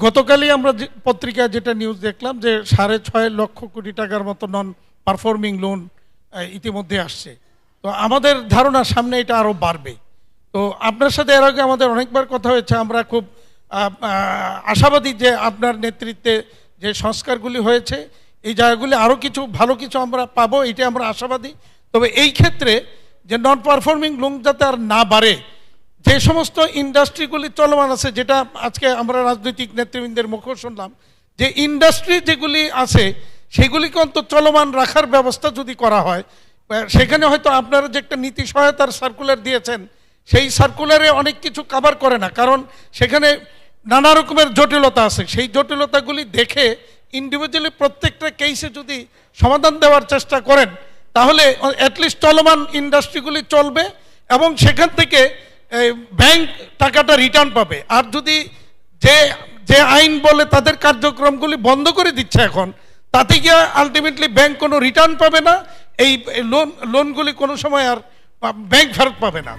গতকালই আমরা পত্রিকায় যেটা নিউজ দেখলাম যে 6.5 লক্ষ কোটি টাকার মতো নন পারফর্মিং লোন ইতিমধ্যে আসছে। তো আমাদের ধারণা সামনে এটা আরও বাড়বে। তো আপনার সাথে এর আগে আমাদের অনেকবার কথা হয়েছে, আমরা খুব আশাবাদী যে আপনার নেতৃত্বে যে সংস্কারগুলি হয়েছে এই জায়গাগুলি আরও কিছু ভালো কিছু আমরা পাবো, এটা আমরা আশাবাদী। তবে এই ক্ষেত্রে যে নন পারফর্মিং লোন যাতে আর না বাড়ে, যে সমস্ত ইন্ডাস্ট্রিগুলি চলমান আছে, যেটা আজকে আমরা রাজনৈতিক নেতৃবৃন্দের মুখে শুনলাম যে ইন্ডাস্ট্রি যেগুলি আছে সেগুলিকে অন্তত চলমান রাখার ব্যবস্থা যদি করা হয়, সেখানে হয়তো আপনারা যে একটা নীতি সহায়তার সার্কুলার দিয়েছেন সেই সার্কুলারে অনেক কিছু কভার করে না, কারণ সেখানে নানা রকমের জটিলতা আছে। সেই জটিলতাগুলি দেখে ইন্ডিভিজুয়ালি প্রত্যেকটা কেসে যদি সমাধান দেওয়ার চেষ্টা করেন তাহলে অ্যাটলিস্ট চলমান ইন্ডাস্ট্রিগুলি চলবে এবং সেখান থেকে ব্যাংক টাকাটা রিটার্ন পাবে। আর যদি যে আইন বলে তাদের কার্যক্রমগুলি বন্ধ করে দিচ্ছে এখন, তাতে গিয়ে আলটিমেটলি ব্যাংক কোনো রিটার্ন পাবে না, এই লোনগুলি কোনো সময় আর ব্যাংক ফেরত পাবে না।